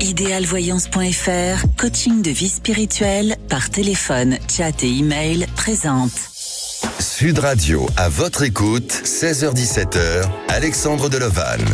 Idéalvoyance.fr, coaching de vie spirituelle par téléphone, chat et email présente. Sud Radio, à votre écoute, 16h-17h, Alexandre Delevanne.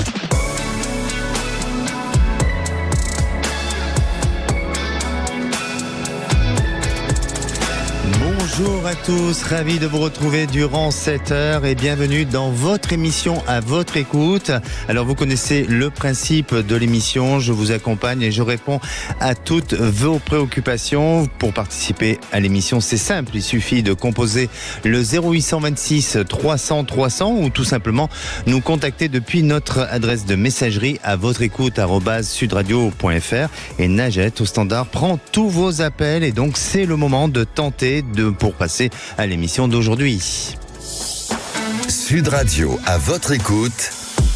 Bonjour à tous, ravi de vous retrouver durant cette heure et bienvenue dans votre émission à votre écoute. Alors vous connaissez le principe de l'émission, je vous accompagne et je réponds à toutes vos préoccupations. Pour participer à l'émission, c'est simple, il suffit de composer le 0826 300 300 ou tout simplement nous contacter depuis notre adresse de messagerie à votre écoute @sudradio.fr et Najette au standard prend tous vos appels et donc c'est le moment de tenter pour passer à l'émission d'aujourd'hui. Sud Radio, à votre écoute,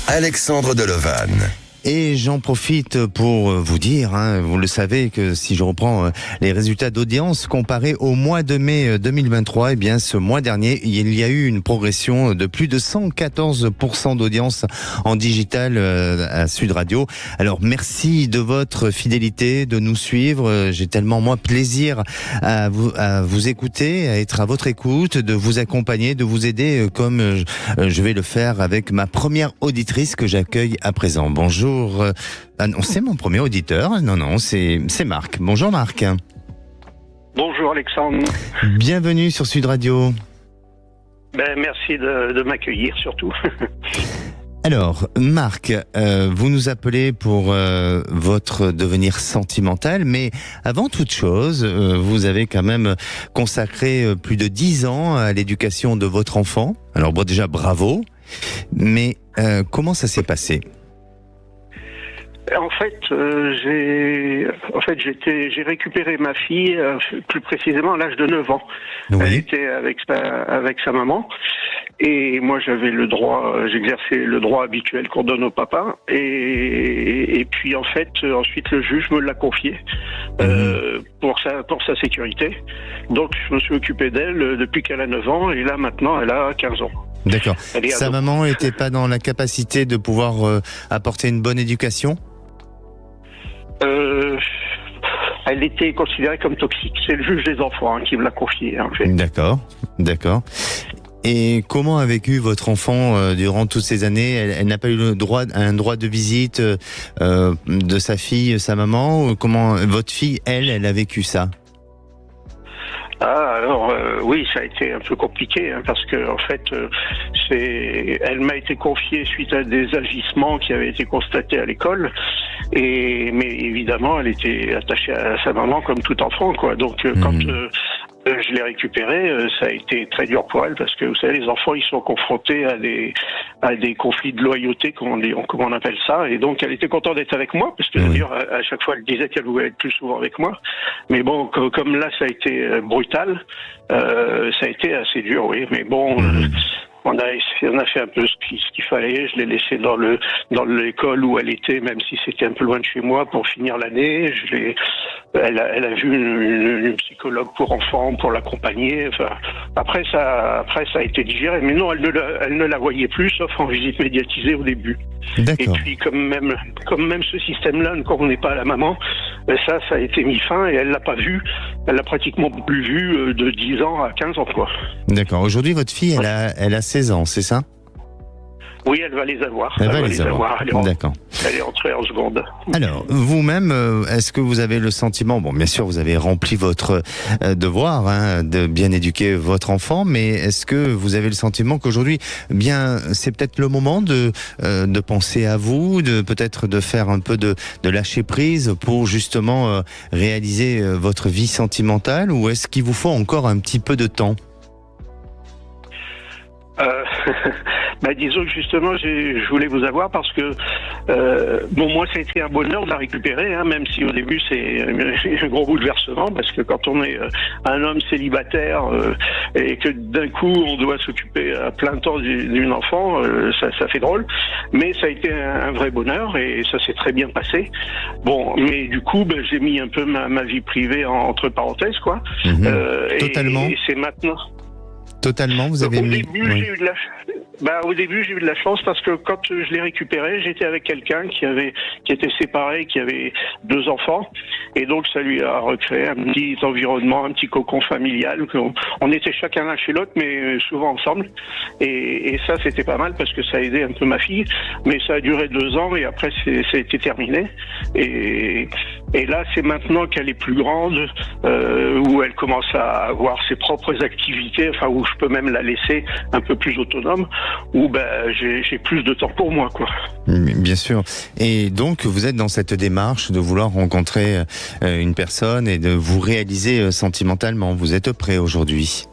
Alexandre Delevanne. Et j'en profite pour vous dire, vous le savez, que si je reprends les résultats d'audience comparés au mois de mai 2023, eh bien ce mois dernier, il y a eu une progression de plus de 114% d'audience en digital à Sud Radio. Alors merci de votre fidélité, de nous suivre. J'ai tellement moi plaisir à vous écouter, à être à votre écoute, de vous accompagner, de vous aider comme je vais le faire avec ma première auditrice que j'accueille à présent. Bonjour. Ah non, c'est mon premier auditeur. Non, c'est Marc. Bonjour Marc. Bonjour Alexandre. Bienvenue sur Sud Radio. Merci de m'accueillir surtout. Alors, Marc, vous nous appelez pour votre devenir sentimental, mais avant toute chose, vous avez quand même consacré plus de 10 ans à l'éducation de votre enfant. Alors bon, déjà bravo, mais comment ça s'est passé ? En fait, j'ai récupéré ma fille, plus précisément à l'âge de 9 ans. Oui. Elle était avec sa maman. Et moi, j'avais j'exerçais le droit habituel qu'on donne au papa. Et puis, en fait, ensuite, le juge me l'a confié pour sa sécurité. Donc, je me suis occupé d'elle depuis qu'elle a 9 ans. Et là, maintenant, elle a 15 ans. D'accord. Sa maman n'était pas dans la capacité de pouvoir apporter une bonne éducation ? Elle était considérée comme toxique. C'est le juge des enfants qui me l'a confié. En fait. D'accord. Et comment a vécu votre enfant durant toutes ces années ? Elle n'a pas eu un droit de visite de sa fille, sa maman ? Ou comment votre fille, elle a vécu ça ? Oui, ça a été un peu compliqué parce que en fait, elle m'a été confiée suite à des agissements qui avaient été constatés à l'école. Mais évidemment, elle était attachée à sa maman comme tout enfant, quoi. Donc quand je l'ai récupérée, ça a été très dur pour elle parce que vous savez, les enfants ils sont confrontés à des conflits de loyauté, comme on appelle ça, et donc elle était contente d'être avec moi parce que d'ailleurs à chaque fois elle disait qu'elle voulait être plus souvent avec moi. Mais bon, comme là ça a été brutal, ça a été assez dur, oui. Mais bon. On a fait un peu ce qu'il fallait. Je l'ai laissée dans l'école où elle était, même si c'était un peu loin de chez moi, pour finir l'année. Elle a vu une psychologue pour enfants pour l'accompagner. Enfin, après ça a été digéré. Mais non, elle ne la voyait plus, sauf en visite médiatisée au début. D'accord. Et puis comme même ce système-là ne convenait pas à la maman, ça a été mis fin et elle l'a pas vu. Elle l'a pratiquement plus vu de 10 ans à 15 ans, quoi. D'accord. Aujourd'hui, votre fille, elle a 16 ans, c'est ça ? Oui, elle va les avoir. Elle va les avoir. D'accord. Elle est entrée en seconde. Alors, vous-même, est-ce que vous avez le sentiment, bon, bien sûr, vous avez rempli votre devoir de bien éduquer votre enfant, mais est-ce que vous avez le sentiment qu'aujourd'hui, bien, c'est peut-être le moment de penser à vous, peut-être de faire un peu de lâcher prise pour justement réaliser votre vie sentimentale, ou est-ce qu'il vous faut encore un petit peu de temps ? Disons que justement, je voulais vous avoir parce que moi, ça a été un bonheur de la récupérer, même si au début c'est un gros bouleversement parce que quand on est un homme célibataire et que d'un coup on doit s'occuper à plein temps d'une enfant, ça fait drôle. Mais ça a été un vrai bonheur et ça s'est très bien passé. Bon, mais du coup, j'ai mis un peu ma vie privée entre parenthèses, quoi. Totalement. Et c'est maintenant. Totalement, vous avez Au mis... début, Au début, j'ai eu de la chance parce que quand je l'ai récupéré, j'étais avec quelqu'un qui était séparé, qui avait 2 enfants, et donc ça lui a recréé un petit environnement, un petit cocon familial. On était chacun l'un chez l'autre, mais souvent ensemble. Et ça, c'était pas mal parce que ça a aidé un peu ma fille. Mais ça a duré 2 ans et après, ça a été terminé. Et là, c'est maintenant qu'elle est plus grande, où elle commence à avoir ses propres activités, enfin où je peux même la laisser un peu plus autonome, où j'ai plus de temps pour moi, quoi. Bien sûr. Et donc, vous êtes dans cette démarche de vouloir rencontrer une personne et de vous réaliser sentimentalement. Vous êtes prêt aujourd'hui?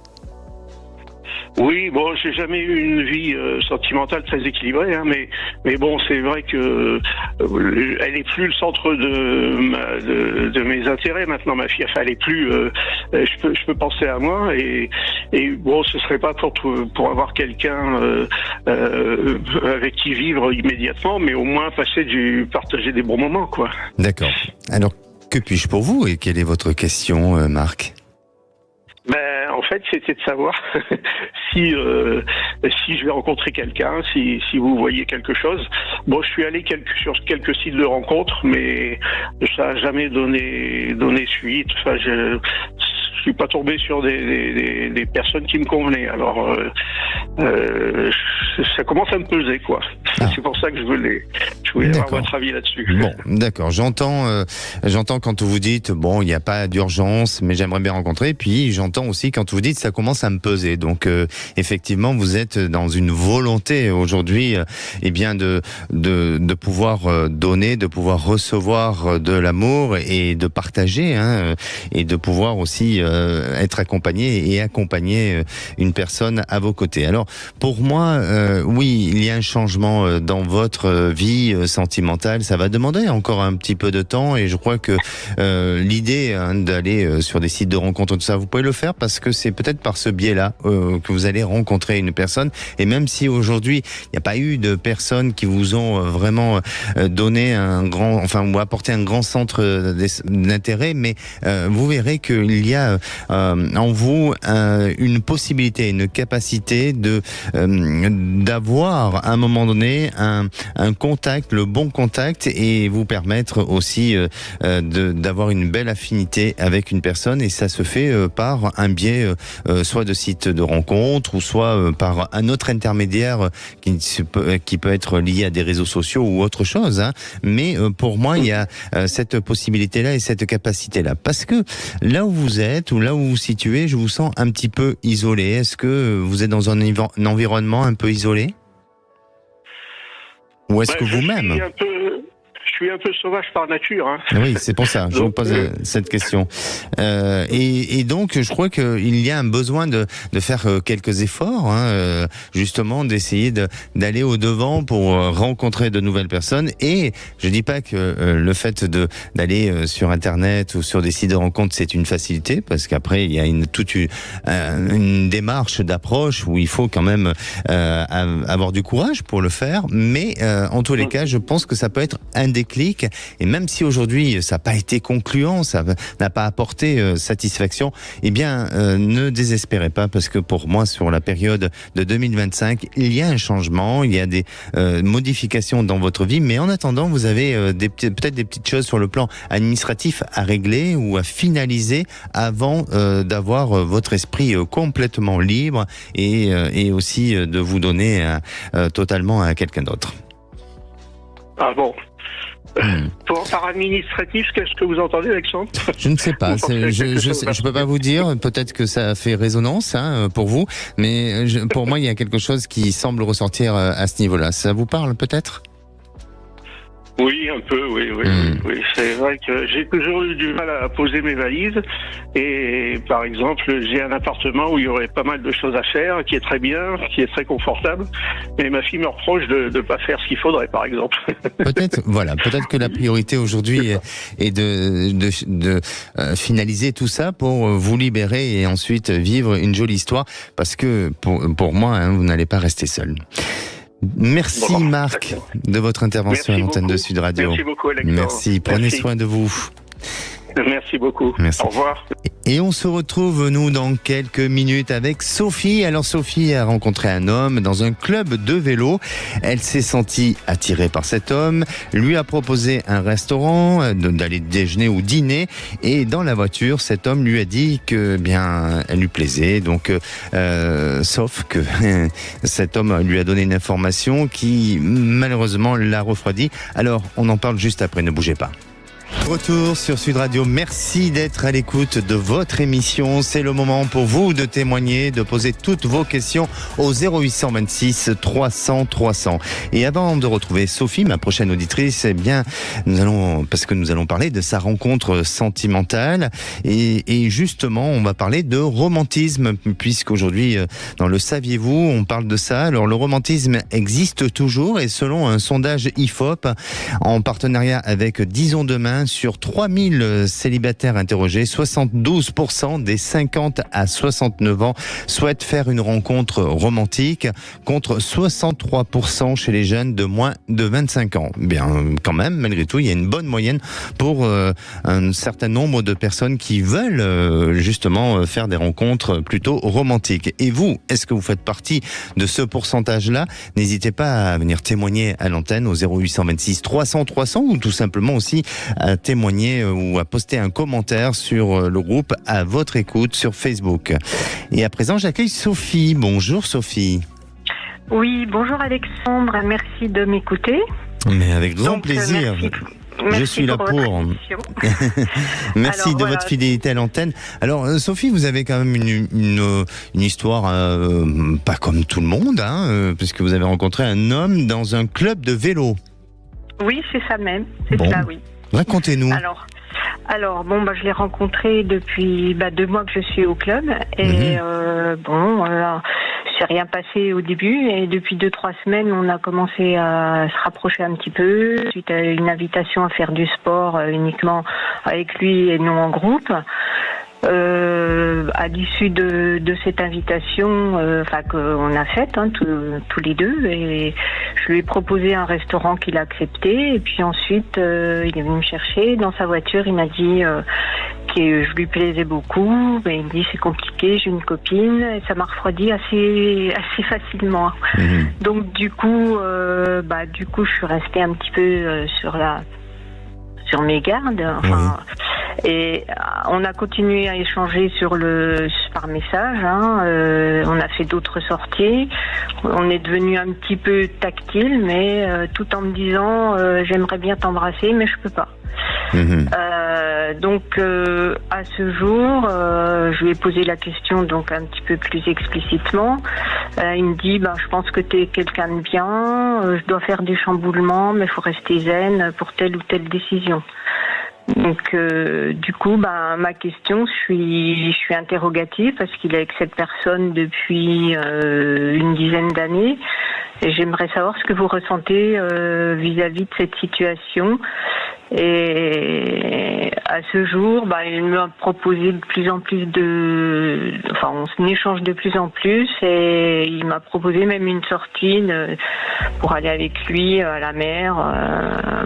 Oui, bon, j'ai jamais eu une vie sentimentale très équilibrée, hein, mais bon, c'est vrai que elle est plus le centre de mes intérêts maintenant, ma fille. Enfin, elle est plus. Je peux penser à moi et bon, ce serait pas pour avoir quelqu'un avec qui vivre immédiatement, mais au moins partager des bons moments, quoi. D'accord. Alors, que puis-je pour vous et quelle est votre question, Marc? En fait, c'était de savoir si je vais rencontrer quelqu'un, si vous voyez quelque chose. Bon, je suis allé sur quelques sites de rencontres, mais ça n'a jamais donné suite. Enfin, je suis pas tombé sur des personnes qui me convenaient. Alors, ça commence à me peser, quoi. Ah. C'est pour ça que je voulais avoir votre avis là-dessus. Bon, d'accord. J'entends quand vous dites, bon, il n'y a pas d'urgence, mais j'aimerais bien rencontrer. Puis, j'entends aussi quand vous dites, ça commence à me peser. Donc, effectivement, vous êtes dans une volonté aujourd'hui, de pouvoir donner, de pouvoir recevoir de l'amour et de partager, et de pouvoir aussi être accompagné et accompagner une personne à vos côtés. Alors, pour moi, oui, il y a un changement dans votre vie sentimentale. Ça va demander encore un petit peu de temps et je crois que l'idée d'aller sur des sites de rencontres, tout ça, vous pouvez le faire parce que c'est peut-être par ce biais-là que vous allez rencontrer une personne. Et même si aujourd'hui, il n'y a pas eu de personnes qui vous ont vraiment donné ou apporté un grand centre d'intérêt, mais vous verrez qu'il y a en vous une possibilité, une capacité d'avoir à un moment donné un contact, le bon contact, et vous permettre aussi d'avoir une belle affinité avec une personne, et ça se fait par un biais soit de sites de rencontres ou soit par un autre intermédiaire qui peut être lié à des réseaux sociaux ou autre chose, hein. Mais pour moi, il y a cette possibilité-là et cette capacité-là, parce que là où vous êtes ou là où vous vous situez, je vous sens un petit peu isolé. Est-ce que vous êtes dans un environnement un peu isolé? Ou est-ce que vous-même? Je suis un peu sauvage par nature, hein. Oui, c'est pour ça, je vous pose cette question. Et donc, je crois qu'il y a un besoin de faire quelques efforts, hein, justement, d'essayer d'aller au-devant pour rencontrer de nouvelles personnes. Et je dis pas que le fait d'aller sur Internet ou sur des sites de rencontres, c'est une facilité, parce qu'après, il y a toute une démarche d'approche où il faut quand même avoir du courage pour le faire. Mais en tous les cas, je pense que ça peut être un déclic. Et même si aujourd'hui ça n'a pas été concluant, ça n'a pas apporté satisfaction, eh bien ne désespérez pas, parce que pour moi, sur la période de 2025, il y a un changement, il y a des modifications dans votre vie, mais en attendant, vous avez peut-être des petites choses sur le plan administratif à régler ou à finaliser avant d'avoir votre esprit complètement libre et aussi de vous donner totalement à quelqu'un d'autre. Ah bon? Par administratif, qu'est-ce que vous entendez, Alexandre? Je ne sais pas. Je peux pas vous dire. Peut-être que ça fait résonance, hein, pour vous, mais pour moi, il y a quelque chose qui semble ressortir à ce niveau-là. Ça vous parle peut-être? Oui, un peu, oui. C'est vrai que j'ai toujours eu du mal à poser mes valises. Et par exemple, j'ai un appartement où il y aurait pas mal de choses à faire, qui est très bien, qui est très confortable. Mais ma fille me reproche de ne pas faire ce qu'il faudrait, par exemple. Peut-être que la priorité aujourd'hui est de finaliser tout ça pour vous libérer et ensuite vivre une jolie histoire. Parce que pour moi, hein, vous n'allez pas rester seul. Merci Marc de votre intervention à l'antenne de Sud Radio. Merci beaucoup, Alexandre. Merci, prenez soin de vous. Merci beaucoup. Merci. Au revoir. Et on se retrouve, nous, dans quelques minutes avec Sophie. Alors, Sophie a rencontré un homme dans un club de vélo. Elle s'est sentie attirée par cet homme, lui a proposé un restaurant, d'aller déjeuner ou dîner. Et dans la voiture, cet homme lui a dit que, bien, elle lui plaisait. Donc, sauf que cet homme lui a donné une information qui, malheureusement, l'a refroidi. Alors, on en parle juste après, ne bougez pas. Retour sur Sud Radio, merci d'être à l'écoute de votre émission. C'est le moment pour vous de témoigner, de poser toutes vos questions au 0826 300 300. Et avant de retrouver Sophie, ma prochaine auditrice, eh bien, nous allons parler de sa rencontre sentimentale. Et justement, on va parler de romantisme, puisqu'aujourd'hui, dans le saviez-vous, on parle de ça. Alors, le romantisme existe toujours et selon un sondage IFOP, en partenariat avec Disons Demain, sur 3000 célibataires interrogés, 72% des 50 à 69 ans souhaitent faire une rencontre romantique, contre 63% chez les jeunes de moins de 25 ans. Bien, quand même, malgré tout, il y a une bonne moyenne pour un certain nombre de personnes qui veulent justement faire des rencontres plutôt romantiques. Et vous, est-ce que vous faites partie de ce pourcentage-là? N'hésitez pas à venir témoigner à l'antenne au 0826 300 300 ou tout simplement aussi à témoigner ou à poster un commentaire sur le groupe À Votre Écoute sur Facebook. Et à présent, j'accueille Sophie. Bonjour Sophie. Oui, bonjour Alexandre, merci de m'écouter. Mais avec grand plaisir. Merci je suis là pour. Merci alors, de votre fidélité à l'antenne. Alors Sophie, vous avez quand même une histoire pas comme tout le monde, puisque vous avez rencontré un homme dans un club de vélo. Oui, c'est ça même, c'est ça, oui. Racontez-nous. Alors bon, je l'ai rencontré depuis 2 mois que je suis au club et c'est rien passé au début et depuis 2-3 semaines, on a commencé à se rapprocher un petit peu suite à une invitation à faire du sport uniquement avec lui et non en groupe. À l'issue de cette invitation, qu'on a faite tous les deux, et je lui ai proposé un restaurant qu'il a accepté, et puis ensuite il est venu me chercher dans sa voiture. Il m'a dit que je lui plaisais beaucoup, mais il me dit c'est compliqué, j'ai une copine, et ça m'a refroidi assez facilement. Donc du coup je suis restée un petit peu sur mes gardes. Et on a continué à échanger par message. On a fait d'autres sorties. On est devenu un petit peu tactile, mais tout en me disant j'aimerais bien t'embrasser, mais je peux pas. Donc à ce jour, je lui ai posé la question donc un petit peu plus explicitement. Il me dit je pense que tu es quelqu'un de bien, je dois faire des chamboulements, mais il faut rester zen pour telle ou telle décision. Donc du coup ma question, je suis interrogative parce qu'il est avec cette personne depuis une dizaine d'années et j'aimerais savoir ce que vous ressentez vis-à-vis de cette situation. Et à ce jour, il m'a proposé de plus en plus on échange de plus en plus et il m'a proposé même une sortie pour aller avec lui à la mer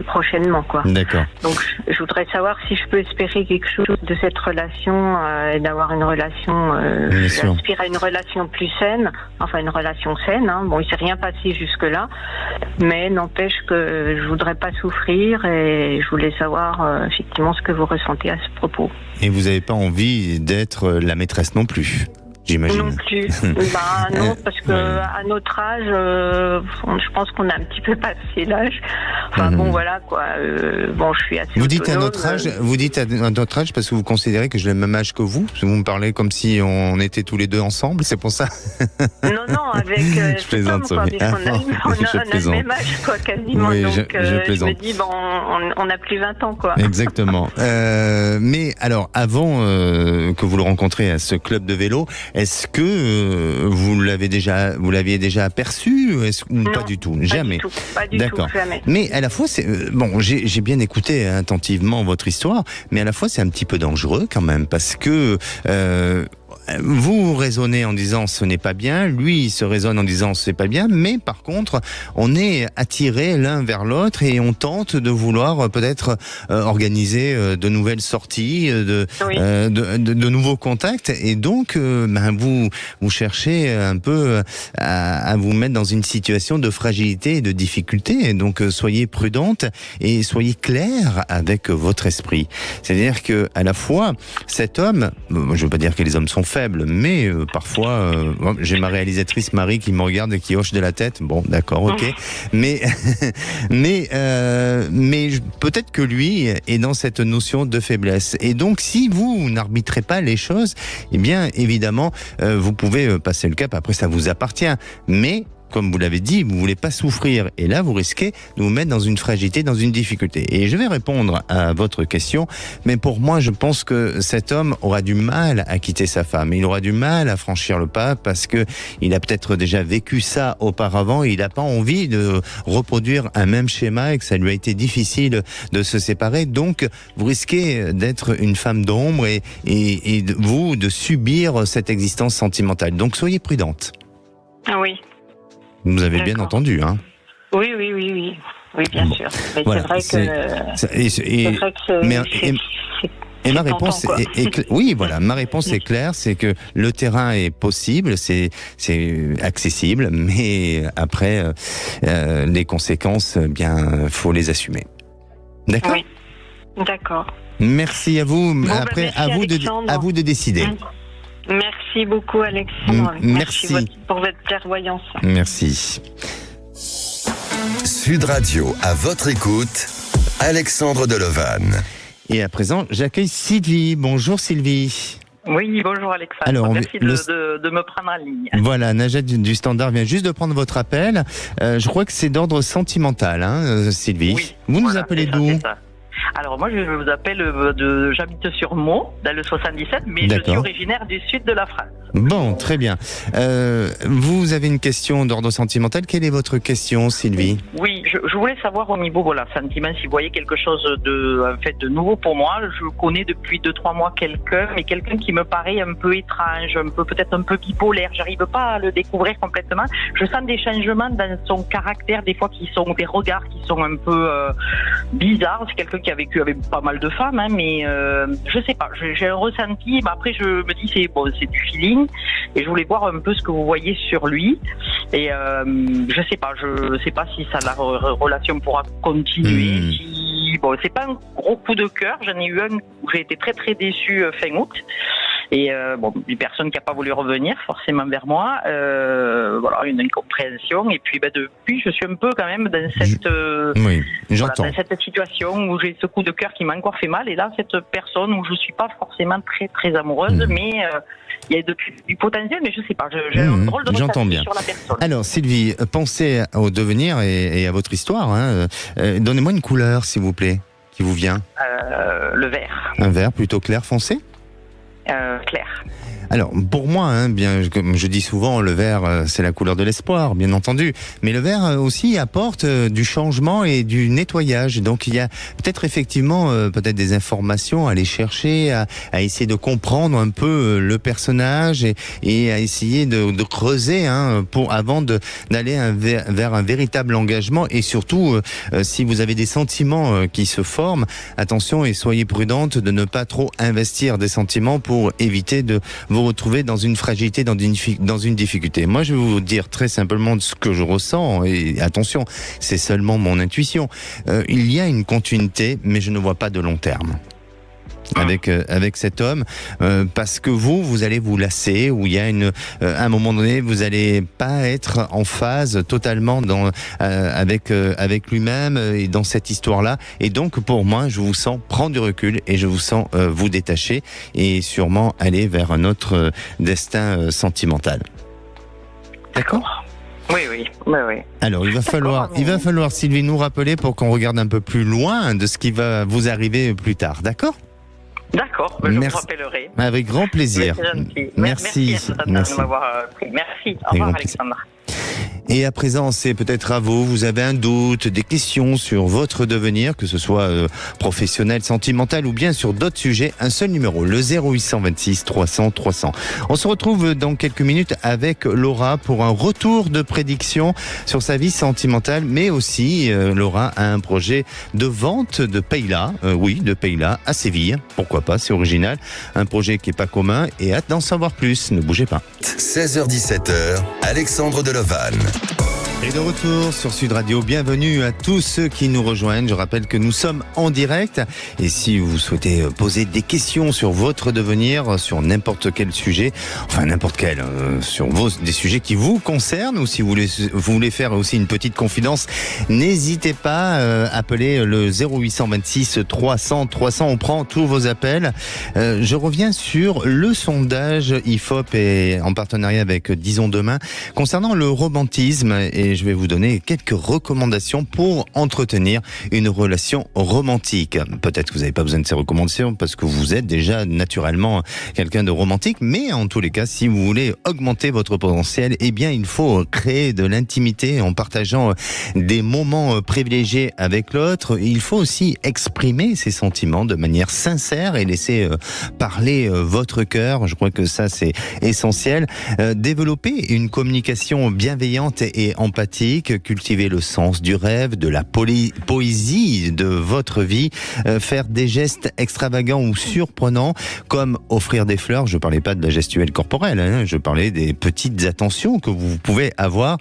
prochainement, quoi. D'accord. Donc je voudrais savoir si je peux espérer quelque chose de cette relation et d'avoir une relation. J'aspire à une relation plus saine, une relation saine. Bon, il s'est rien passé jusque-là, mais n'empêche que je voudrais pas souffrir et je voulais savoir effectivement ce que vous ressentez à ce propos. Et vous n'avez pas envie d'être la maîtresse non plus, j'imagine. Non plus. Non, parce que à notre âge, je pense qu'on a un petit peu passé l'âge. Voilà quoi. Je suis assez. Vous dites à notre âge. Vous dites à notre âge parce que vous considérez que j'ai le même âge que vous. Parce que vous me parlez comme si on était tous les deux ensemble. C'est pour ça. Non, avec. Je plaisante, Sophie. On a le même âge, quoi, quasiment. Oui, donc, je plaisante. Je me dis, on a plus 20 ans, quoi. Exactement. Mais alors, avant que vous le rencontriez à ce club de vélo, est-ce que vous l'aviez déjà aperçu ou pas du tout? Jamais. Pas du tout, jamais. Mais à la fois, j'ai bien écouté attentivement votre histoire, mais à la fois c'est un petit peu dangereux quand même parce que vous raisonnez en disant ce n'est pas bien, lui il se raisonne en disant c'est pas bien, mais par contre, on est attirés l'un vers l'autre et on tente de vouloir peut-être organiser de nouvelles sorties, de nouveaux contacts, et donc vous cherchez un peu à vous mettre dans une situation de fragilité et de difficulté. Donc soyez prudente et soyez claire avec votre esprit. C'est-à-dire que à la fois cet homme, je ne veux pas dire que les hommes sont faibles, mais parfois j'ai ma réalisatrice Marie qui me regarde et qui hoche de la tête. Bon, d'accord, ok, mais peut-être que lui est dans cette notion de faiblesse. Et donc si vous n'arbitrez pas les choses, eh bien évidemment vous pouvez passer le cap. Après ça vous appartient, mais comme vous l'avez dit, vous voulez pas souffrir. Et là, vous risquez de vous mettre dans une fragilité, dans une difficulté. Et je vais répondre à votre question. Mais pour moi, je pense que cet homme aura du mal à quitter sa femme. Il aura du mal à franchir le pas parce que il a peut-être déjà vécu ça auparavant. Et il n'a pas envie de reproduire un même schéma et que ça lui a été difficile de se séparer. Donc, vous risquez d'être une femme d'ombre et vous de subir cette existence sentimentale. Donc, soyez prudente. Ah oui. Vous avez bien entendu, hein? Oui, bien sûr. Mais voilà, c'est vrai que et ma réponse oui, voilà, ma réponse est claire, c'est que le terrain est possible, c'est accessible, mais après les conséquences, bien, faut les assumer. D'accord? Oui. D'accord. Merci à vous. Bon, après, merci, à vous de décider. Merci beaucoup, Alexandre. Merci pour votre clairvoyance. Merci. Sud Radio, à votre écoute, Alexandre Delovan. Et à présent, j'accueille Sylvie. Bonjour Sylvie. Oui, bonjour Alexandre. Alors, merci de me prendre en ligne. Voilà, Najat du Standard vient juste de prendre votre appel. Je crois que c'est d'ordre sentimental, hein, Sylvie. Oui, vous nous appelez d'où ? Alors moi je vous appelle j'habite sur Meaux, dans le 77, mais je suis originaire du sud de la France. Bon, très bien. Vous avez une question d'ordre sentimental. Quelle est votre question, Sylvie ? Oui, je voulais savoir au niveau sentiment, si vous voyez quelque chose de nouveau pour moi. Je connais depuis 2-3 mois quelqu'un, mais quelqu'un qui me paraît un peu étrange, peut-être un peu bipolaire. J'arrive pas à le découvrir complètement. Je sens des changements dans son caractère, des fois qui sont des regards qui sont un peu bizarres. C'est quelqu'un qui a vécu avec pas mal de femmes, hein, mais je sais pas. J'ai un ressenti. Mais après, je me dis c'est du feeling. Et je voulais voir un peu ce que vous voyez sur lui. Et je sais pas si la relation pourra continuer. C'est pas un gros coup de cœur. J'en ai eu un où j'ai été très très déçue fin août. Et une personne qui n'a pas voulu revenir forcément vers moi. Une incompréhension. Et puis depuis, je suis un peu quand même dans cette dans cette situation où j'ai ce coup de cœur qui m'a encore fait mal. Et là, cette personne où je suis pas forcément très très amoureuse, mais il y a du potentiel, mais je sais pas. J'ai un drôle de ressenti sur la personne. Alors Sylvie, pensez au devenir et à votre histoire. Hein. Donnez-moi une couleur, s'il vous plaît, qui vous vient. Le vert. Un vert plutôt clair foncé ? Clair. Alors, pour moi, comme je dis souvent, le vert, c'est la couleur de l'espoir, bien entendu. Mais le vert aussi apporte du changement et du nettoyage. Donc, il y a peut-être effectivement peut-être des informations à aller chercher, à essayer de comprendre un peu le personnage et à essayer de creuser avant d'aller vers un véritable engagement. Et surtout, si vous avez des sentiments qui se forment, attention et soyez prudente de ne pas trop investir des sentiments pour éviter de vous retrouver dans une fragilité, dans une difficulté. Moi, je vais vous dire très simplement ce que je ressens, et attention, c'est seulement mon intuition. Il y a une continuité, mais je ne vois pas de long terme. Avec cet homme, parce que vous allez vous lasser, où il y a à un moment donné, vous allez pas être en phase totalement avec lui-même et dans cette histoire-là. Et donc, pour moi, je vous sens prendre du recul et je vous sens vous détacher et sûrement aller vers un autre destin sentimental. D'accord ? Oui. Alors, il va falloir, Sylvie, nous rappeler pour qu'on regarde un peu plus loin de ce qui va vous arriver plus tard. D'accord ? D'accord, je vous rappellerai. Avec grand plaisir. Merci de m'avoir pris. Merci. Au revoir, Alexandre. Et à présent, c'est peut-être à vous avez un doute, des questions sur votre devenir, que ce soit professionnel, sentimental ou bien sur d'autres sujets, un seul numéro, le 0826 300 300. On se retrouve dans quelques minutes avec Laura pour un retour de prédiction sur sa vie sentimentale, mais aussi Laura a un projet de vente de Payla, de Payla à Séville. Pourquoi pas, c'est original. Un projet qui est pas commun et hâte d'en savoir plus. Ne bougez pas. 16h-17h, Alexandre Delovan. Et de retour sur Sud Radio, bienvenue à tous ceux qui nous rejoignent. Je rappelle que nous sommes en direct et si vous souhaitez poser des questions sur votre devenir, sur n'importe quel sujet, enfin n'importe quel, sur des sujets qui vous concernent ou si vous voulez faire aussi une petite confidence, n'hésitez pas à appeler le 0826 300 300, on prend tous vos appels. Je reviens sur le sondage IFOP et en partenariat avec Disons Demain concernant le romantisme et je vais vous donner quelques recommandations pour entretenir une relation romantique. Peut-être que vous n'avez pas besoin de ces recommandations parce que vous êtes déjà naturellement quelqu'un de romantique, mais en tous les cas, si vous voulez augmenter votre potentiel, eh bien, il faut créer de l'intimité en partageant des moments privilégiés avec l'autre. Il faut aussi exprimer ses sentiments de manière sincère et laisser parler votre cœur. Je crois que ça, c'est essentiel. Développer une communication bienveillante et empathique, cultiver le sens du rêve, de la poésie de votre vie, faire des gestes extravagants ou surprenants, comme offrir des fleurs. Je parlais pas de la gestuelle corporelle, je parlais des petites attentions que vous pouvez avoir.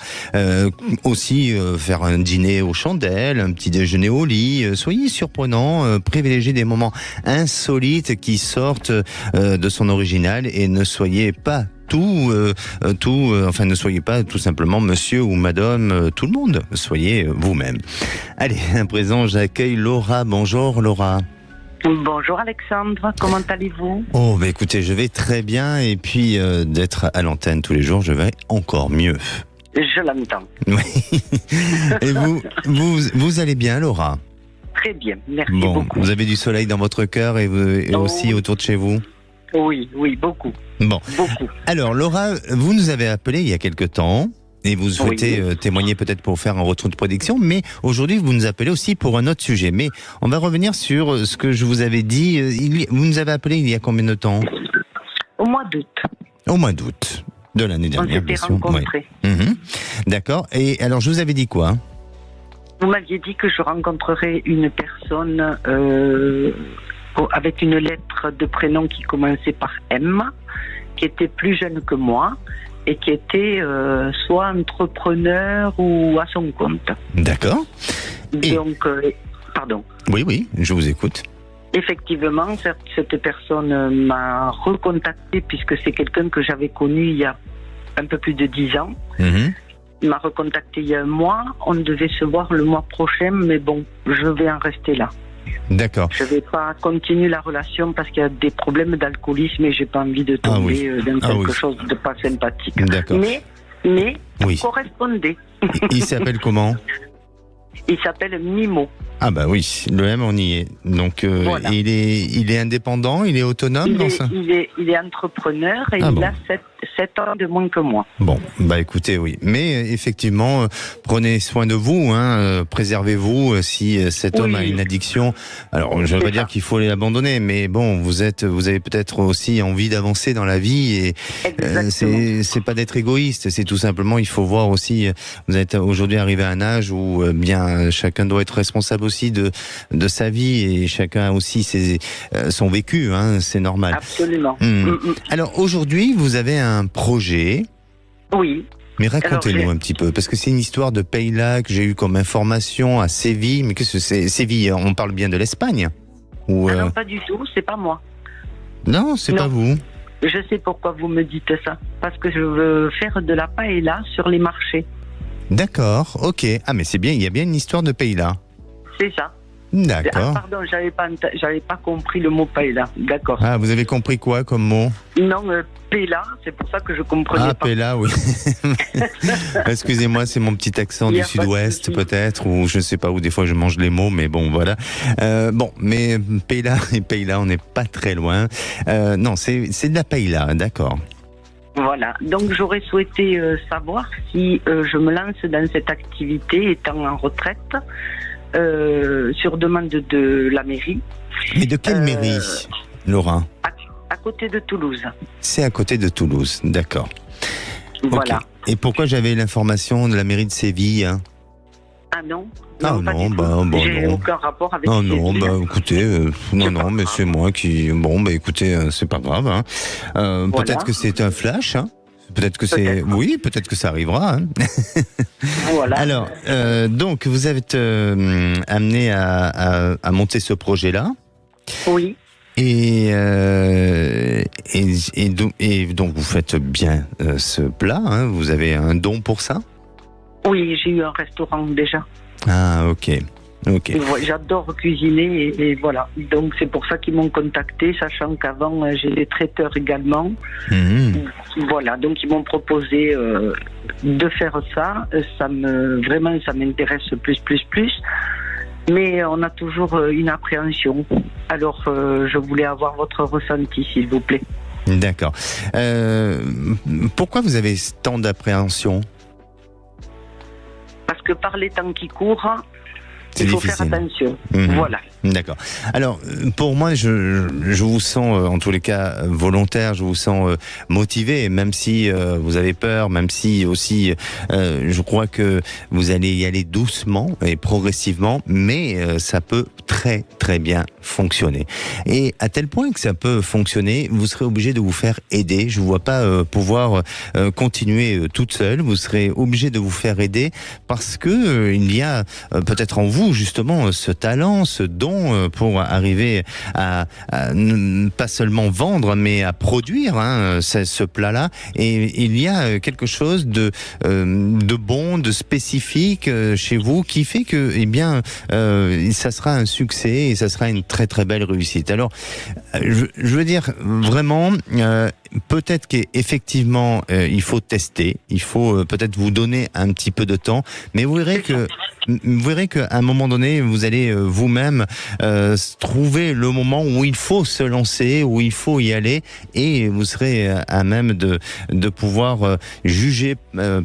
Aussi faire un dîner aux chandelles, un petit déjeuner au lit. Soyez surprenant, privilégiez des moments insolites qui sortent de son original et ne soyez pas ne soyez pas tout simplement monsieur ou madame tout le monde, soyez vous-même. Allez, à présent, j'accueille Laura. Bonjour Laura. Bonjour Alexandre, comment allez-vous ? Oh, écoutez, je vais très bien et puis d'être à l'antenne tous les jours, je vais encore mieux. Je l'entends. Oui. Et vous allez bien Laura ? Très bien, merci beaucoup. Vous avez du soleil dans votre cœur et aussi autour de chez vous ? Oui, beaucoup. Bon. Beaucoup. Alors Laura, vous nous avez appelé il y a quelque temps et vous souhaitez témoigner peut-être pour faire un retour de prédiction, mais aujourd'hui vous nous appelez aussi pour un autre sujet. Mais on va revenir sur ce que je vous avais dit. Vous nous avez appelé il y a combien de temps ? Au mois d'août. Au mois d'août de l'année dernière. On s'était rencontrés. D'accord. Et alors je vous avais dit quoi ? Vous m'aviez dit que je rencontrerais une personne avec une lettre de prénom qui commençait par M, qui était plus jeune que moi et qui était soit entrepreneur ou à son compte. D'accord. Donc, pardon. Oui, je vous écoute. Effectivement, cette personne m'a recontacté puisque c'est quelqu'un que j'avais connu il y a un peu plus de 10 ans. Il m'a recontacté il y a un mois. On devait se voir le mois prochain, mais bon, je vais en rester là. D'accord. Je ne vais pas continuer la relation parce qu'il y a des problèmes d'alcoolisme et j'ai pas envie de tomber dans quelque chose de pas sympathique. D'accord. Mais on correspondait. Il s'appelle comment ? Il s'appelle Mimo. Ah bah oui, le M on y est. Donc voilà. il est indépendant, il est autonome dans ça ? Il est entrepreneur et il a 7 ans de moins que moi. Bon, bah écoutez, oui. Mais effectivement, prenez soin de vous, préservez-vous si cet homme a une addiction. Alors, je ne veux pas dire qu'il faut l'abandonner, mais bon, vous avez peut-être aussi envie d'avancer dans la vie et c'est pas d'être égoïste, c'est tout simplement, il faut voir aussi, vous êtes aujourd'hui arrivé à un âge où bien chacun doit être responsable aussi de sa vie et chacun a aussi son vécu, c'est normal. Absolument. Alors aujourd'hui, vous avez un projet. Oui. Mais racontez-nous un petit peu, parce que c'est une histoire de Payla que j'ai eu comme information à Séville. Mais qu'est-ce que c'est Séville, on parle bien de l'Espagne ou non, pas du tout, c'est pas moi. Non, c'est pas vous. Je sais pourquoi vous me dites ça. Parce que je veux faire de la paella sur les marchés. D'accord, ok. Ah mais c'est bien, il y a bien une histoire de Payla. C'est ça. D'accord. Ah, pardon, j'avais pas compris le mot paella. D'accord. Ah, vous avez compris quoi comme mot ? Non, Payla, c'est pour ça que je comprenais pas. Ah, Payla, oui. Excusez-moi, c'est mon petit accent du sud-ouest peut-être, ou je ne sais pas où des fois je mange les mots, mais bon, voilà. Mais Payla et Payla, on n'est pas très loin. Non, c'est de la paella, d'accord. Voilà, donc j'aurais souhaité savoir si je me lance dans cette activité étant en retraite sur demande de la mairie. Mais de quelle mairie, Laura? À côté de Toulouse. C'est à côté de Toulouse, d'accord. Voilà. Okay. Et pourquoi j'avais l'information de la mairie de Séville, hein? Ah non? Ah non, bon, j'ai non. aucun rapport avec Non, Séville. non, écoutez, non, mais c'est moi qui... Bon, écoutez, c'est pas grave, hein. Voilà. Peut-être que c'est un flash, hein. Peut-être que c'est... Oui, peut-être que ça arrivera, hein. Voilà. Alors, donc, vous êtes amené à monter ce projet-là. Oui. Et donc vous faites bien ce plat, hein, vous avez un don pour ça? Oui, j'ai eu un restaurant déjà. Ah, ok. J'adore cuisiner et voilà. Donc c'est pour ça qu'ils m'ont contacté, sachant qu'avant j'ai des traiteurs également. Voilà, donc ils m'ont proposé de faire ça. Vraiment, ça m'intéresse plus. Mais on a toujours une appréhension. Alors, je voulais avoir votre ressenti, s'il vous plaît. D'accord. Pourquoi vous avez tant d'appréhension? Parce que par les temps qui courent, il faut faire attention. Voilà. D'accord. Alors, pour moi, je vous sens, en tous les cas, volontaire, je vous sens motivé, même si vous avez peur, même si aussi, je crois que vous allez y aller doucement et progressivement, mais ça peut très bien fonctionner. Et à tel point que ça peut fonctionner, vous serez obligé de vous faire aider. Je ne vois pas pouvoir continuer toute seule. Vous serez obligé de vous faire aider parce que il y a peut-être en vous, justement, ce talent, ce don pour arriver à pas seulement vendre, mais à produire ce plat-là. Et il y a quelque chose de bon, de spécifique chez vous qui fait que, eh bien, ça sera un succès et ça sera une très belle réussite. Alors, je veux dire vraiment. Peut-être qu'effectivement, il faut tester, il faut peut-être vous donner un petit peu de temps, mais vous verrez qu'à un moment donné, vous allez vous-même trouver le moment où il faut se lancer, où il faut y aller, et vous serez à même de pouvoir juger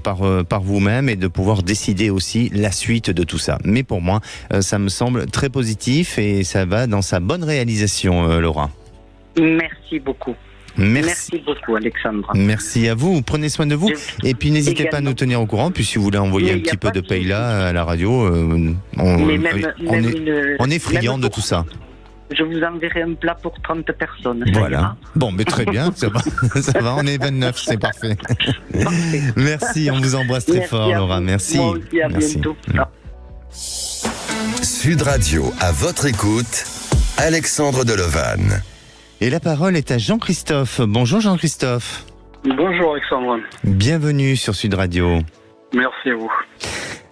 par vous-même et de pouvoir décider aussi la suite de tout ça. Mais pour moi, ça me semble très positif et ça va dans sa bonne réalisation, Laura. Merci beaucoup. Merci beaucoup, Alexandre. Merci à vous. Prenez soin de vous. Et puis n'hésitez pas à nous tenir au courant. Puis si vous voulez envoyer un petit peu de paye-là à la radio, on est friand de tout ça. Je vous enverrai un plat pour 30 personnes. Voilà. Bon, mais très bien, ça va. Ça va, on est 29, c'est parfait. Merci, on vous embrasse très fort, Laura. Merci. Moi aussi, à bientôt. Sud Radio, à votre écoute, Alexandre Delevanne. Et la parole est à Jean-Christophe. Bonjour Jean-Christophe. Bonjour Alexandre. Bienvenue sur Sud Radio. Merci à vous.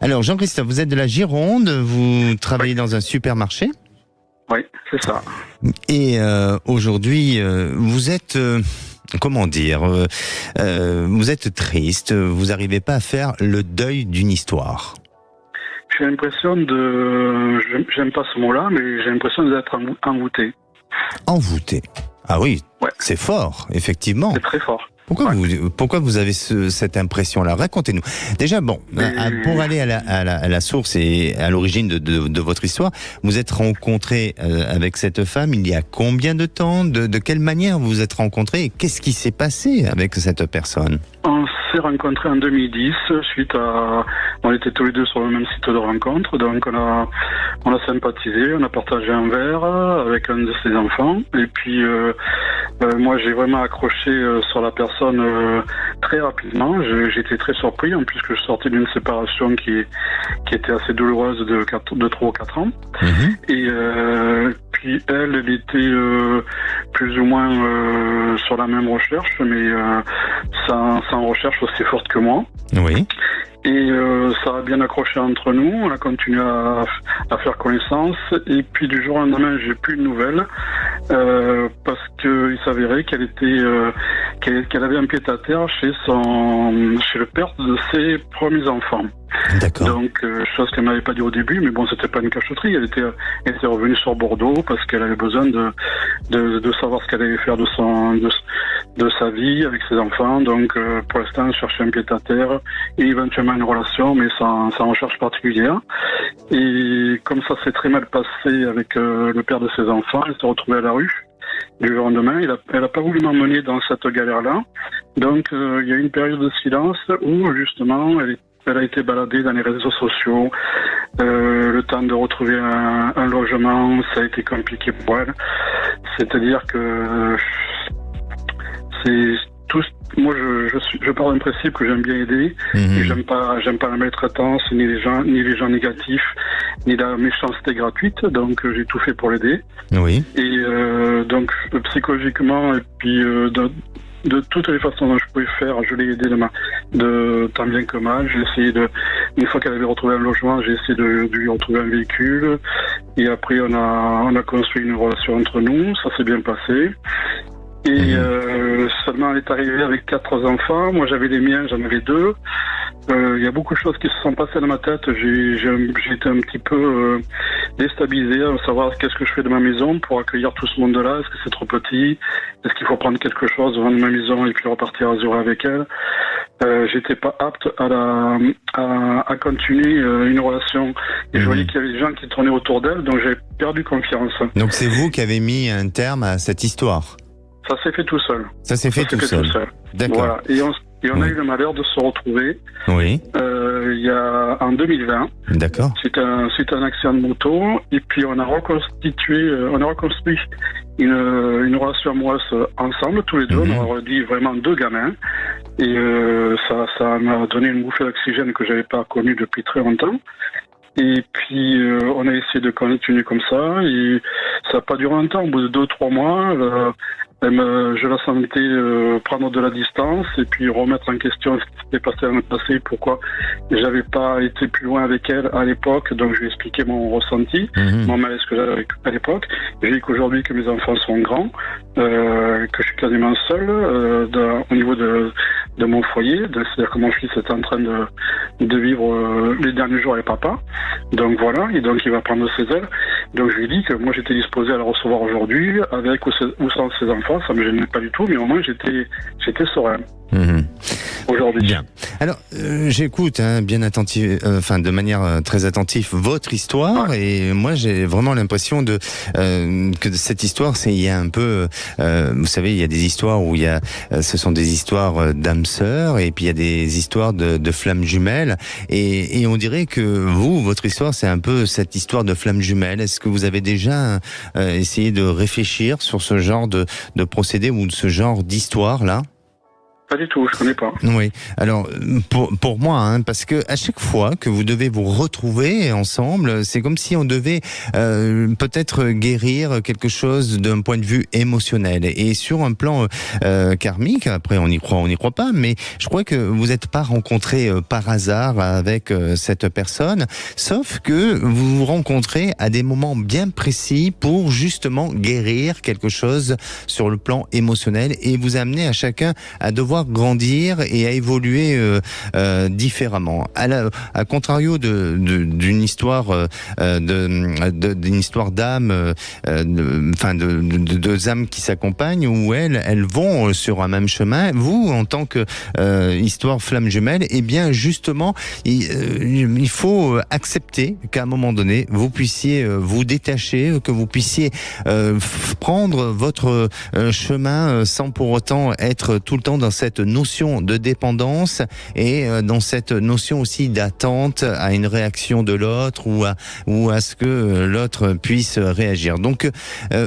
Alors Jean-Christophe, vous êtes de la Gironde, vous travaillez dans un supermarché? Oui, c'est ça. Et aujourd'hui, vous êtes... comment dire, vous êtes triste, vous n'arrivez pas à faire le deuil d'une histoire. J'ai l'impression j'aime pas ce mot-là, mais j'ai l'impression d'être envoûté. Envoûté. Ah oui, ouais. C'est fort, effectivement. C'est très fort. Pourquoi vous avez cette impression-là? Racontez-nous. Déjà, bon, pour aller à la source et à l'origine de votre histoire, vous êtes rencontré avec cette femme il y a combien de temps? De quelle manière vous vous êtes rencontrés? Et qu'est-ce qui s'est passé avec cette personne? On s'est rencontrés en 2010 suite à... On était tous les deux sur le même site de rencontre, donc on a sympathisé, on a partagé un verre avec un de ses enfants, et puis moi j'ai vraiment accroché sur la personne très rapidement. J'étais très surpris, en plus que je sortais d'une séparation qui était assez douloureuse de 3 ou 4 ans. Et puis elle était plus ou moins sur la même recherche, mais sans recherche aussi forte que moi. Oui. Et ça a bien accroché entre nous, on a continué à faire connaissance, et puis du jour au lendemain j'ai plus de nouvelles parce qu'il s'avérait qu'elle avait un pied-à-terre chez le père de ses premiers enfants. D'accord. Donc, chose qu'elle m'avait pas dit au début, mais bon, c'était pas une cachotterie. Elle était revenue sur Bordeaux parce qu'elle avait besoin de savoir ce qu'elle allait faire de de sa vie avec ses enfants. Donc pour l'instant, je cherche un pied-à-terre et éventuellement une relation, mais sans recherche particulière. Et comme ça s'est très mal passé avec le père de ses enfants, elle s'est retrouvée à la rue du jour au lendemain. Elle a pas voulu m'emmener dans cette galère-là. Donc il y a eu une période de silence où justement elle a été baladée dans les réseaux sociaux. Le temps de retrouver un logement, ça a été compliqué pour elle. C'est-à-dire que c'est tout. Moi, je pars d'un principe que j'aime bien aider. Et j'aime pas la maltraitance, ni les gens négatifs, ni la méchanceté gratuite. Donc, j'ai tout fait pour l'aider. Oui. Et donc, psychologiquement, et puis de toutes les façons dont je pouvais faire, je l'ai aidé de tant bien que mal. J'ai essayé une fois qu'elle avait retrouvé un logement, j'ai essayé de lui retrouver un véhicule. Et après, on a construit une relation entre nous. Ça s'est bien passé. Et seulement elle est arrivée avec 4 enfants. Moi j'avais les miens, j'en avais 2. Il y a beaucoup de choses qui se sont passées dans ma tête. J'ai été un petit peu déstabilisé à savoir qu'est-ce que je fais de ma maison pour accueillir tout ce monde-là. Est-ce que c'est trop petit? Est-ce qu'il faut prendre quelque chose, vendre ma maison et puis repartir à zéro avec elle? J'étais pas apte à continuer une relation. Et je voyais qu'il y avait des gens qui tournaient autour d'elle, donc j'ai perdu confiance. Donc c'est vous qui avez mis un terme à cette histoire? Ça s'est fait tout seul. Ça s'est fait tout seul. D'accord. Voilà. Et on a eu le malheur de se retrouver. Oui. En 2020. D'accord. Suite à un accident de moto. Et puis on a reconstruit une relation amoureuse ensemble, tous les deux. On a redit vraiment 2 gamins. Et ça m'a donné une bouffée d'oxygène que j'avais pas connue depuis très longtemps. Et puis on a essayé de continuer comme ça. Et ça n'a pas duré longtemps. Au bout de 2-3 mois, je la sentais prendre de la distance et puis remettre en question ce qui s'était passé dans le passé, pourquoi j'avais pas été plus loin avec elle à l'époque. Donc je lui ai expliqué mon ressenti, mon malaise que j'avais à l'époque. J'ai dit qu'aujourd'hui que mes enfants sont grands, que je suis quasiment seul au niveau de mon foyer. C'est-à-dire que mon fils est en train de vivre les derniers jours avec papa. Donc voilà, et donc il va prendre ses ailes. Donc je lui ai dit que moi j'étais disposé à la recevoir aujourd'hui, avec ou sans ses enfants, ça me gênait pas du tout, mais au moins j'étais serein. Aujourd'hui. Bien. Alors, j'écoute bien attentif, de manière très attentive votre histoire, et moi j'ai vraiment l'impression que cette histoire, il y a un peu, vous savez, il y a des histoires où ce sont des histoires d'âmes sœurs, et puis il y a des histoires de flammes jumelles, et on dirait que votre histoire, c'est un peu cette histoire de flammes jumelles. Est-ce que vous avez déjà essayé de réfléchir sur ce genre de procédé ou de ce genre d'histoire là? Pas du tout, je connais pas. Oui. Alors pour moi, parce que à chaque fois que vous devez vous retrouver ensemble, c'est comme si on devait peut-être guérir quelque chose d'un point de vue émotionnel. Et sur un plan karmique, après on y croit pas, mais je crois que vous n'êtes pas rencontrés par hasard avec cette personne, sauf que vous vous rencontrez à des moments bien précis pour justement guérir quelque chose sur le plan émotionnel et vous amener à chacun à devoir grandir et à évoluer différemment. À contrario d'une histoire d'une histoire d'âme, deux âmes qui s'accompagnent où elles vont sur un même chemin. Vous, en tant que histoire flamme jumelle, eh bien justement, il faut accepter qu'à un moment donné, vous puissiez vous détacher, que vous puissiez prendre votre chemin sans pour autant être tout le temps dans cette notion de dépendance et dans cette notion aussi d'attente à une réaction de l'autre ou à ce que l'autre puisse réagir. Donc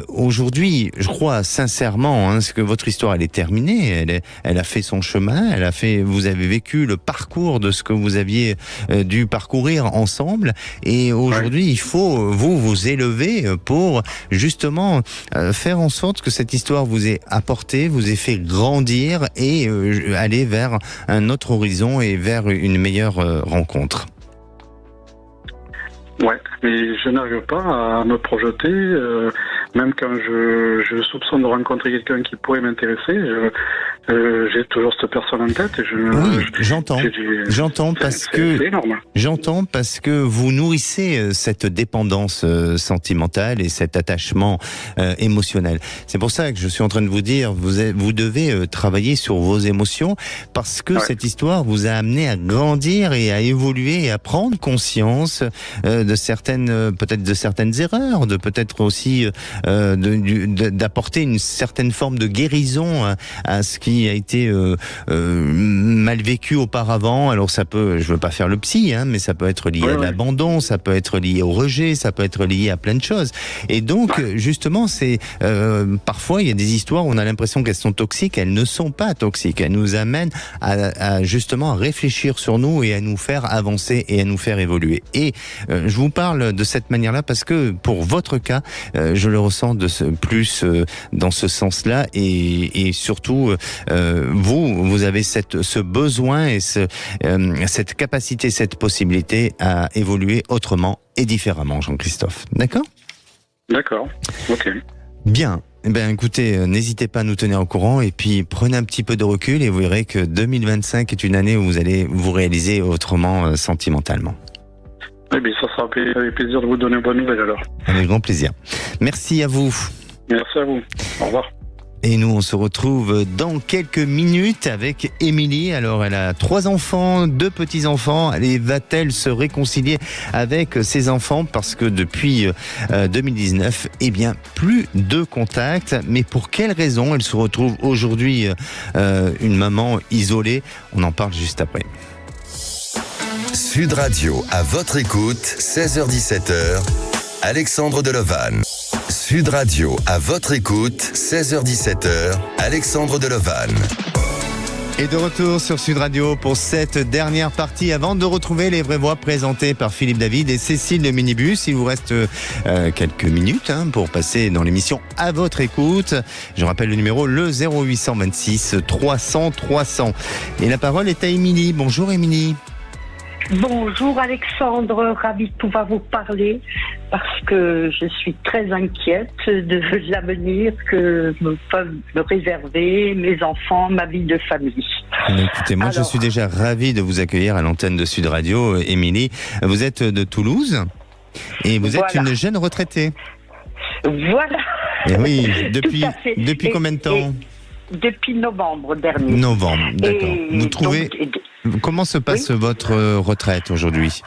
aujourd'hui, je crois sincèrement que votre histoire elle est terminée, elle a fait son chemin, vous avez vécu le parcours de ce que vous aviez dû parcourir ensemble et aujourd'hui il faut vous élever pour justement faire en sorte que cette histoire vous ait apporté, vous ait fait grandir et aller vers un autre horizon et vers une meilleure rencontre. Ouais, mais je n'arrive pas à me projeter, même quand je soupçonne de rencontrer quelqu'un qui pourrait m'intéresser, J'ai toujours cette personne en tête et Oui, j'entends parce que c'est énorme. J'entends parce que vous nourrissez cette dépendance sentimentale et cet attachement émotionnel. C'est pour ça que je suis en train de vous dire, vous devez travailler sur vos émotions parce que cette histoire vous a amené à grandir et à évoluer et à prendre conscience de certaines, peut-être de certaines erreurs, de peut-être aussi d'apporter une certaine forme de guérison à ce qui a été mal vécu auparavant. Alors ça peut, je veux pas faire le psy, mais ça peut être lié à l'abandon, ça peut être lié au rejet, ça peut être lié à plein de choses. Et donc justement, c'est parfois il y a des histoires où on a l'impression qu'elles sont toxiques, elles ne sont pas toxiques. Elles nous amènent à justement réfléchir sur nous et à nous faire avancer et à nous faire évoluer. Et je vous parle de cette manière-là parce que pour votre cas, je le ressens plus dans ce sens-là et surtout vous avez ce besoin et cette capacité, cette possibilité à évoluer autrement et différemment, Jean-Christophe. D'accord ? D'accord, ok. Bien. Écoutez, n'hésitez pas à nous tenir au courant et puis prenez un petit peu de recul et vous verrez que 2025 est une année où vous allez vous réaliser autrement sentimentalement. Eh bien, ça sera avec plaisir de vous donner une bonne nouvelle alors. Avec grand plaisir. Merci à vous. Merci à vous. Au revoir. Et nous, on se retrouve dans quelques minutes avec Émilie. Alors, elle a 3 enfants, 2 petits-enfants. Et va-t-elle se réconcilier avec ses enfants? Parce que depuis 2019, plus de contact. Mais pour quelles raisons elle se retrouve aujourd'hui une maman isolée? On en parle juste après. Sud Radio, à votre écoute, 16h-17h, Alexandre Delovan. Sud Radio, à votre écoute, 16h-17h, Alexandre Delovan. Et de retour sur Sud Radio pour cette dernière partie avant de retrouver les vraies voix présentées par Philippe David et Cécile de Minibus. Il vous reste quelques minutes pour passer dans l'émission à votre écoute. Je rappelle le numéro, le 0826 300 300. Et la parole est à Émilie. Bonjour Émilie. Bonjour Alexandre, ravie de pouvoir vous parler parce que je suis très inquiète de l'avenir que me peuvent me réserver mes enfants, ma vie de famille. Écoutez, moi je suis déjà ravi de vous accueillir à l'antenne de Sud Radio, Émilie. Vous êtes de Toulouse et vous êtes une jeune retraitée. Voilà. Et oui, depuis combien de temps? Depuis novembre dernier. Novembre, d'accord. Vous trouvez... Comment se passe votre retraite aujourd'hui?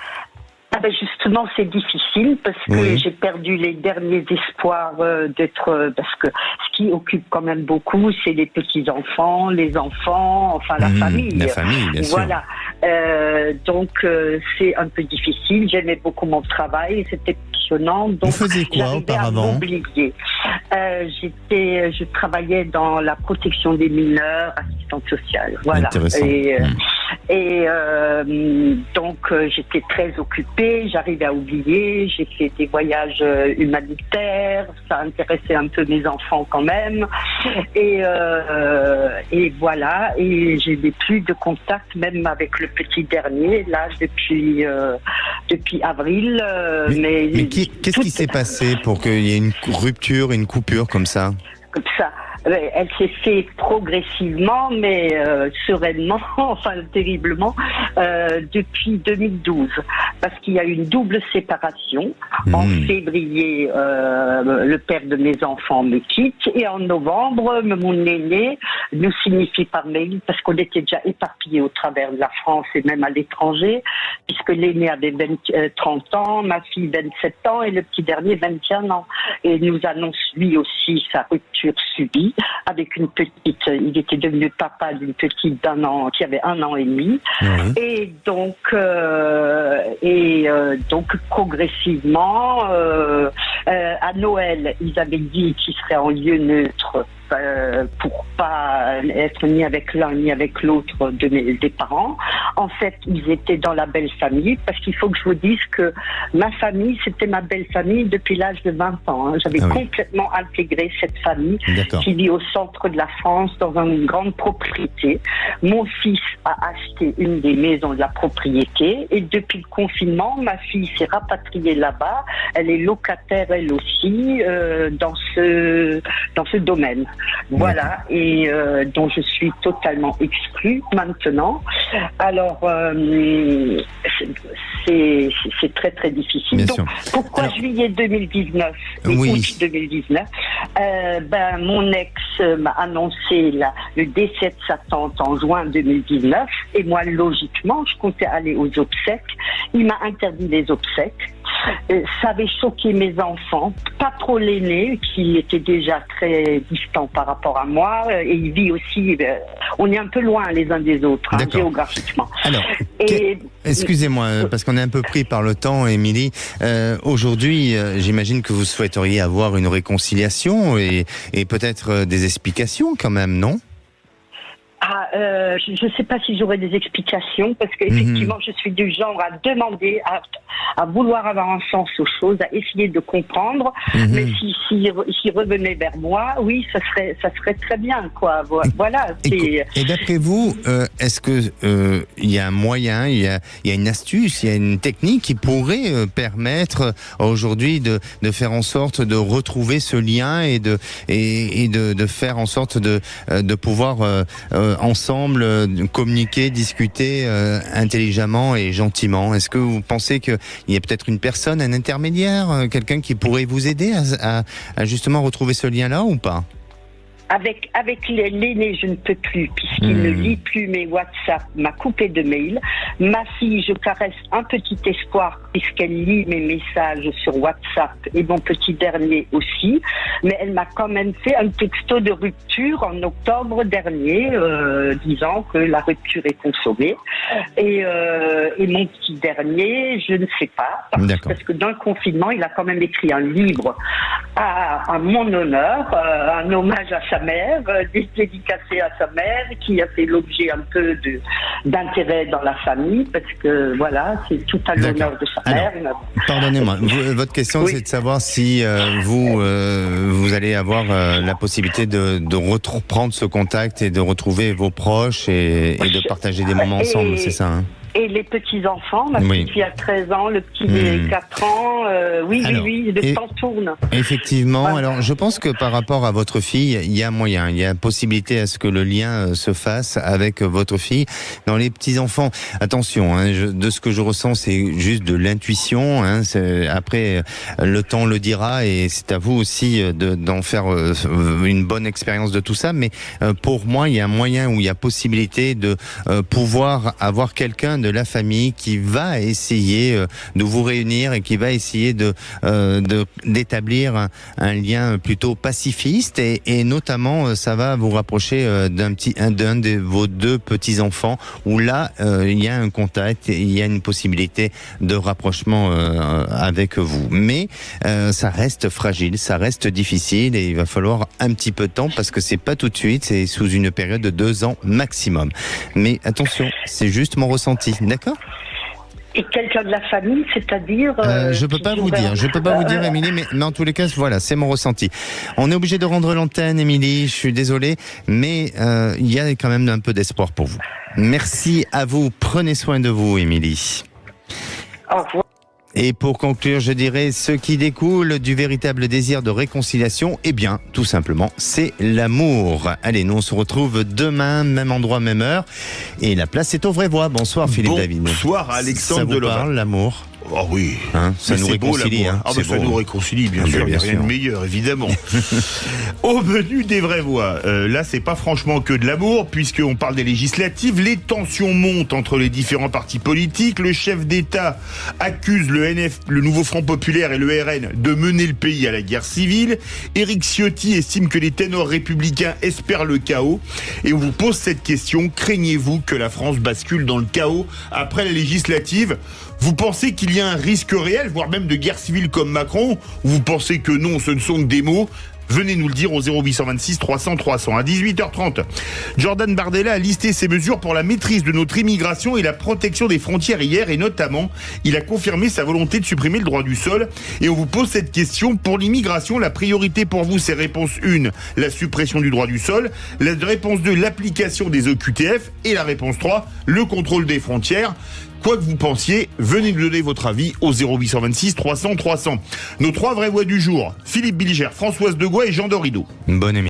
Justement, c'est difficile parce que j'ai perdu les derniers espoirs parce que ce qui occupe quand même beaucoup, c'est les petits-enfants, les enfants, enfin la famille. La famille, bien sûr. Voilà. Donc, c'est un peu difficile. J'aimais beaucoup mon travail, c'était passionnant. Donc, vous faisiez quoi auparavant? Je travaillais dans la protection des mineurs, assistante sociale. Voilà. Intéressant. Donc, j'étais très occupée, j'arrivais à oublier, j'ai fait des voyages humanitaires, ça intéressait un peu mes enfants quand même. Et voilà, et je n'ai plus de contact, même avec le petit dernier, là, depuis avril. Mais qu'est-ce qui s'est passé pour qu'il y ait une rupture, une coupure comme ça? Comme ça. Elle s'est fait progressivement, mais sereinement, enfin terriblement, depuis 2012. Parce qu'il y a eu une double séparation. En février, le père de mes enfants me quitte. Et en novembre, mon aîné nous signifie par mail, parce qu'on était déjà éparpillés au travers de la France et même à l'étranger, puisque l'aîné avait 30 ans, ma fille 27 ans et le petit dernier 21 ans. Et nous annonce lui aussi sa rupture subie. Avec une petite, il était devenu papa d'une petite d'1 an, qui avait 1 an et demi. Et donc progressivement, à Noël, ils avaient dit qu'ils seraient en lieu neutre pour pas être ni avec l'un ni avec l'autre des parents. En fait, ils étaient dans la belle famille, parce qu'il faut que je vous dise que ma famille, c'était ma belle famille depuis l'âge de 20 ans. J'avais complètement intégré cette famille qui vit au centre de la France, dans une grande propriété. Mon fils a acheté une des maisons de la propriété, et depuis le confinement, ma fille s'est rapatriée là-bas. Elle est locataire elle aussi dans ce domaine. Voilà, et dont je suis totalement exclue maintenant. Alors, c'est très très difficile. Bien Donc, sûr. pourquoi juillet 2019 et août 2019 mon ex m'a annoncé le décès de sa tante en juin 2019, et moi, logiquement, je comptais aller aux obsèques. Il m'a interdit les obsèques. Ça avait choqué mes enfants, pas trop l'aîné qui était déjà très distant par rapport à moi, et il vit aussi, on est un peu loin les uns des autres, géographiquement. Alors, excusez-moi, parce qu'on est un peu pris par le temps, Émilie. Aujourd'hui, j'imagine que vous souhaiteriez avoir une réconciliation et peut-être des explications quand même, non ? Je ne sais pas si j'aurai des explications, parce qu'effectivement, je suis du genre à demander, à vouloir avoir un sens aux choses, à essayer de comprendre. Mais s'il revenait vers moi, oui, ça serait très bien, quoi. Voilà. Et d'après vous, est-ce que il y a un moyen, il y a une astuce, il y a une technique qui pourrait permettre aujourd'hui de faire en sorte de retrouver ce lien et de faire en sorte de pouvoir ensemble communiquer, discuter intelligemment et gentiment? Est-ce que vous pensez qu'il y a peut-être une personne, un intermédiaire, quelqu'un qui pourrait vous aider à justement retrouver ce lien-là ou pas? Avec l'aîné, je ne peux plus, puisqu'il ne lit plus mes WhatsApp, m'a coupé de mail. Ma fille, je caresse un petit espoir, puisqu'elle lit mes messages sur WhatsApp, et mon petit dernier aussi. Mais elle m'a quand même fait un texto de rupture en octobre dernier, disant que la rupture est consommée. Et mon petit dernier, je ne sais pas, parce que dans le confinement, il a quand même écrit un livre à mon honneur, un hommage à sa mère, dédicacé à sa mère, qui a fait l'objet un peu d'intérêt dans la famille, parce que voilà, c'est tout à l'honneur de sa mère. Pardonnez-moi, votre question c'est de savoir si vous allez avoir la possibilité de reprendre ce contact et de retrouver vos proches et de partager des moments ensemble, c'est ça, hein? Et les petits-enfants, ma petite fille a 13 ans, le petit a 4 ans, le temps tourne. Effectivement, alors je pense que par rapport à votre fille, il y a moyen, il y a possibilité à ce que le lien se fasse avec votre fille. Dans les petits-enfants, attention, de ce que je ressens, c'est juste de l'intuition. Après, le temps le dira et c'est à vous aussi d'en faire une bonne expérience de tout ça. Mais pour moi, il y a un moyen où il y a possibilité de pouvoir avoir quelqu'un de la famille qui va essayer de vous réunir et qui va essayer d'établir un lien plutôt pacifiste et notamment ça va vous rapprocher d'un de vos deux petits-enfants où là il y a un contact et il y a une possibilité de rapprochement avec vous. Mais ça reste fragile, ça reste difficile et il va falloir un petit peu de temps parce que c'est pas tout de suite, c'est sous une période de 2 ans maximum. Mais attention, c'est juste mon ressenti. D'accord ? Et quelqu'un de la famille, c'est-à-dire je peux pas vous dire, Émilie, mais en tous les cas, voilà, c'est mon ressenti. On est obligé de rendre l'antenne, Émilie, je suis désolé, mais il y a quand même un peu d'espoir pour vous. Merci à vous, prenez soin de vous, Émilie. Au revoir. Et pour conclure, je dirais, ce qui découle du véritable désir de réconciliation, eh bien, tout simplement, c'est l'amour. Allez, nous on se retrouve demain, même endroit, même heure. Et la place est aux vraies voix. Bonsoir Philippe David. Bonsoir Alexandre Delovan. Ça vous parle, l'amour ? Oh oui, ça nous réconcilie. Ça nous réconcilie, bien sûr, il n'y a rien de meilleur, évidemment. Au menu des vraies voix, là c'est pas franchement que de l'amour, puisqu'on parle des législatives, les tensions montent entre les différents partis politiques, le chef d'État accuse le nouveau Front Populaire et le RN de mener le pays à la guerre civile, Éric Ciotti estime que les ténors républicains espèrent le chaos, et on vous pose cette question, craignez-vous que la France bascule dans le chaos après les législatives ? Vous pensez qu'il y a un risque réel, voire même de guerre civile comme Macron, ou vous pensez que non, ce ne sont que des mots ? Venez nous le dire au 0826 300 300. À 18h30, Jordan Bardella a listé ses mesures pour la maîtrise de notre immigration et la protection des frontières hier, et notamment, il a confirmé sa volonté de supprimer le droit du sol. Et on vous pose cette question, pour l'immigration, la priorité pour vous, c'est réponse 1, la suppression du droit du sol, la réponse 2, l'application des OQTF, et la réponse 3, le contrôle des frontières. quoi que vous pensiez, venez nous donner votre avis au 0826 300 300. Nos 3 vraies voix du jour, Philippe Bilger, Françoise Degois et Jean Dorido. Bonne émission.